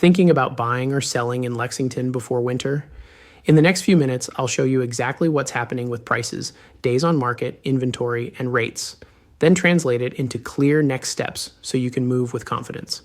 Thinking about buying or selling in Lexington before winter? In the next few minutes, I'll show you exactly what's happening with prices, days on market, inventory, and rates, then translate it into clear next steps so you can move with confidence.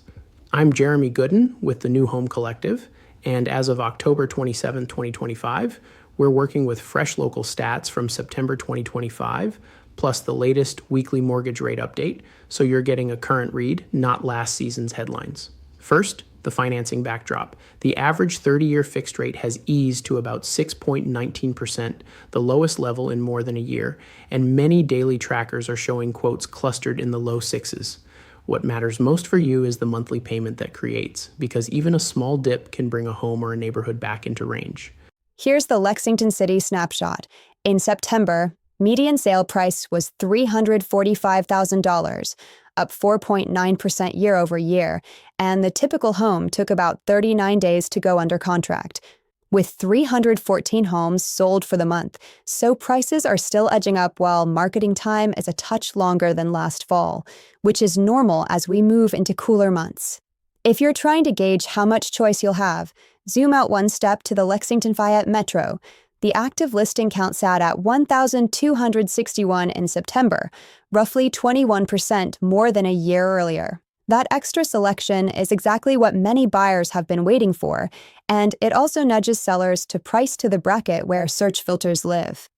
I'm Jeremy Gooden with the New Home Collective, and as of October 27, 2025, we're working with fresh local stats from September 2025, plus the latest weekly mortgage rate update, so you're getting a current read, not last season's headlines. First, the financing backdrop. The average 30-year fixed rate has eased to about 6.19%, the lowest level in more than a year, and many daily trackers are showing quotes clustered in the low sixes. What matters most for you is the monthly payment that creates, because even a small dip can bring a home or a neighborhood back into range. Here's the Lexington City snapshot. In September, median sale price was $345,000, up 4.9% year over year, and the typical home took about 39 days to go under contract, with 314 homes sold for the month, so prices are still edging up while marketing time is a touch longer than last fall, which is normal as we move into cooler months. If you're trying to gauge how much choice you'll have, zoom out one step to the Lexington Fayette Metro. The active listing count sat at 1,261 in September, roughly 21% more than a year earlier. That extra selection is exactly what many buyers have been waiting for, and it also nudges sellers to price to the bracket where search filters live.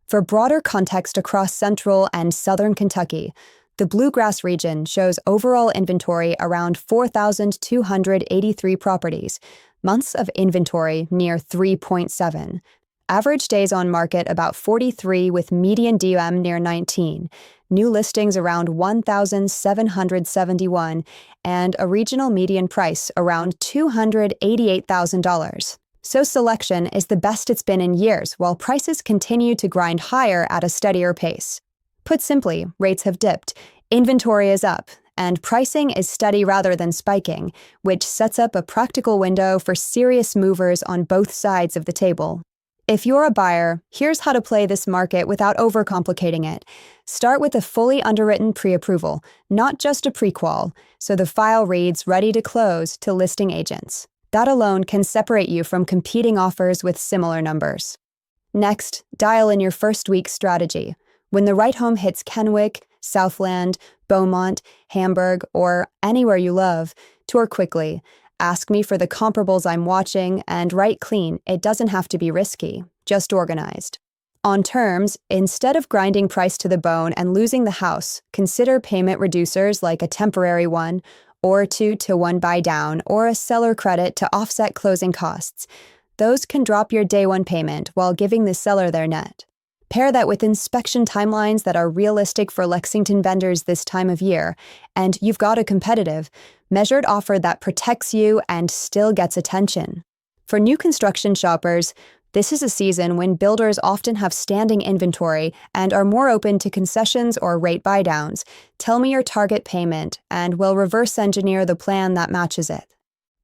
For broader context across central and southern Kentucky, the Bluegrass region shows overall inventory around 4,283 properties, months of inventory near 3.7. Average days on market about 43 with median DOM near 19, new listings around 1,771, and a regional median price around $288,000. So selection is the best it's been in years while prices continue to grind higher at a steadier pace. Put simply, rates have dipped, inventory is up, and pricing is steady rather than spiking, which sets up a practical window for serious movers on both sides of the table. If you're a buyer, here's how to play this market without overcomplicating it. Start with a fully underwritten pre-approval, not just a pre-qual, so the file reads ready to close to listing agents. That alone can separate you from competing offers with similar numbers. Next, dial in your first week strategy. When the right home hits Kennewick, Southland, Beaumont, Hamburg, or anywhere you love, tour quickly. Ask me for the comparables I'm watching, and write clean. It doesn't have to be risky, just organized. On terms, instead of grinding price to the bone and losing the house, consider payment reducers like a temporary one, or a 2-to-1 buy down, or a seller credit to offset closing costs. Those can drop your day one payment while giving the seller their net. Pair that with inspection timelines that are realistic for Lexington vendors this time of year, and you've got a competitive, measured offer that protects you and still gets attention. For new construction shoppers, this is a season when builders often have standing inventory and are more open to concessions or rate buydowns. Tell me your target payment, and we'll reverse engineer the plan that matches it.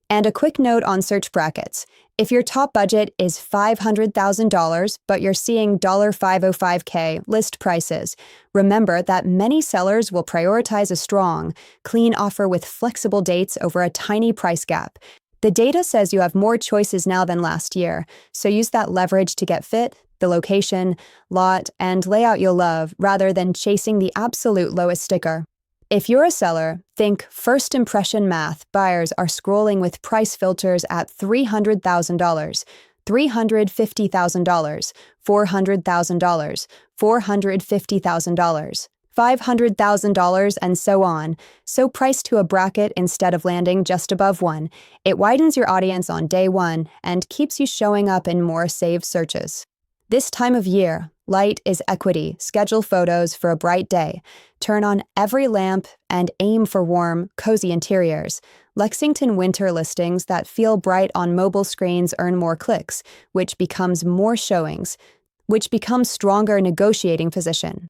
And a quick note on search brackets. If your top budget is $500,000, but you're seeing $505K list prices, remember that many sellers will prioritize a strong, clean offer with flexible dates over a tiny price gap. The data says you have more choices now than last year, so use that leverage to get fit, the location, lot, and layout you'll love rather than chasing the absolute lowest sticker. If you're a seller, think first impression math. Buyers are scrolling with price filters at $300,000, $350,000, $400,000, $450,000, $500,000, and so on. So price to a bracket instead of landing just above one. It widens your audience on day one and keeps you showing up in more saved searches. This time of year, light is equity. Schedule photos for a bright day. Turn on every lamp and aim for warm, cozy interiors. Lexington winter listings that feel bright on mobile screens earn more clicks, which becomes more showings, which becomes stronger negotiating position.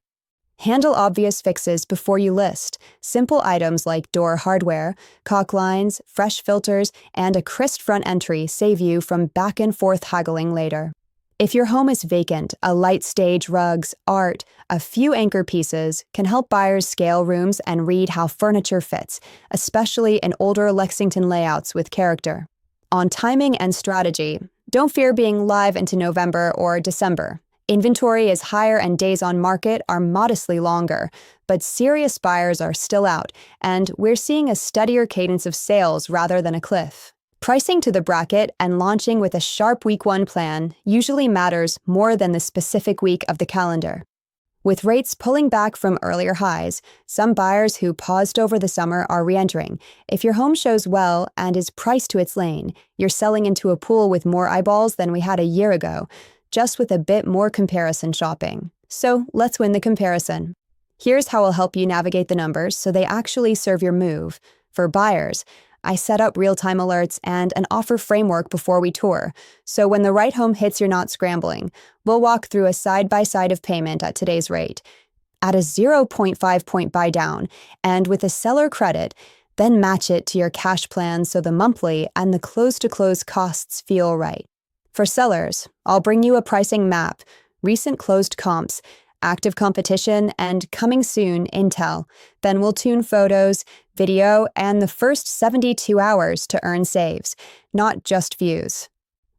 Handle obvious fixes before you list. Simple items like door hardware, caulk lines, fresh filters, and a crisp front entry save you from back and forth haggling later. If your home is vacant, a light stage, rugs, art, a few anchor pieces can help buyers scale rooms and read how furniture fits, especially in older Lexington layouts with character. On timing and strategy, don't fear being live into November or December. Inventory is higher and days on market are modestly longer, but serious buyers are still out, and we're seeing a steadier cadence of sales rather than a cliff. Pricing to the bracket and launching with a sharp week 1 plan usually matters more than the specific week of the calendar. With rates pulling back from earlier highs, some buyers who paused over the summer are re-entering. If your home shows well and is priced to its lane, you're selling into a pool with more eyeballs than we had a year ago, just with a bit more comparison shopping. So let's win the comparison. Here's how I'll help you navigate the numbers so they actually serve your move. For buyers, I set up real-time alerts and an offer framework before we tour, so when the right home hits, you're not scrambling. We'll walk through a side-by-side of payment at today's rate. Add a 0.5-point buy down, and with a seller credit, then match it to your cash plan so the monthly and the close-to-close costs feel right. For sellers, I'll bring you a pricing map, recent closed comps, active competition, and coming soon intel. Then we'll tune photos, video, and the first 72 hours to earn saves, not just views.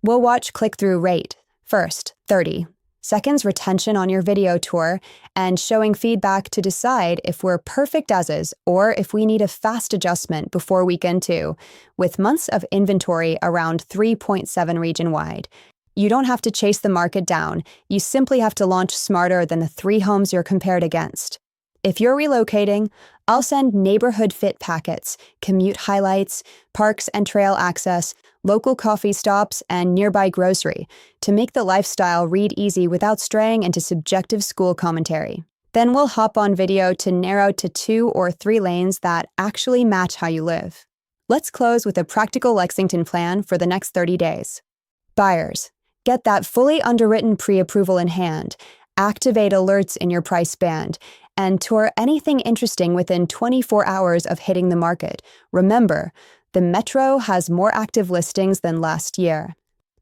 We'll watch click-through rate. First, 30 seconds retention on your video tour, and showing feedback to decide if we're perfect as is or if we need a fast adjustment before weekend 2, with months of inventory around 3.7 region-wide. You don't have to chase the market down, you simply have to launch smarter than the 3 homes you're compared against. If you're relocating, I'll send neighborhood fit packets, commute highlights, parks and trail access, local coffee stops, and nearby grocery to make the lifestyle read easy without straying into subjective school commentary. Then we'll hop on video to narrow to 2 or 3 lanes that actually match how you live. Let's close with a practical Lexington plan for the next 30 days. Buyers, get that fully underwritten pre-approval in hand, activate alerts in your price band, and tour anything interesting within 24 hours of hitting the market. Remember, the Metro has more active listings than last year.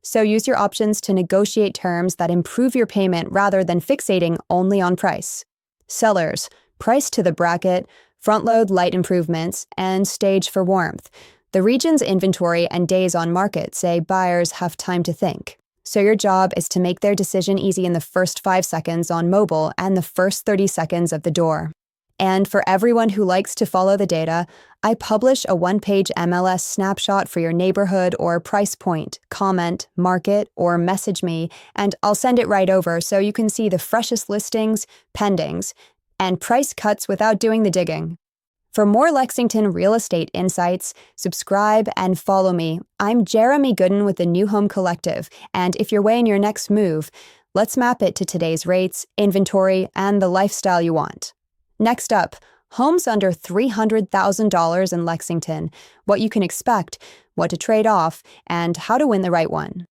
So use your options to negotiate terms that improve your payment rather than fixating only on price. Sellers, price to the bracket, front-load light improvements, and stage for warmth. The region's inventory and days on market say buyers have time to think. So your job is to make their decision easy in the first 5 seconds on mobile and the first 30 seconds of the door. And for everyone who likes to follow the data, I publish a 1-page MLS snapshot for your neighborhood or price point. Comment, market, or message me, and I'll send it right over so you can see the freshest listings, pendings, and price cuts without doing the digging. For more Lexington real estate insights, subscribe and follow me. I'm Jeremy Gooden with the New Home Collective, and if you're weighing your next move, let's map it to today's rates, inventory, and the lifestyle you want. Next up, homes under $300,000 in Lexington, what you can expect, what to trade off, and how to win the right one.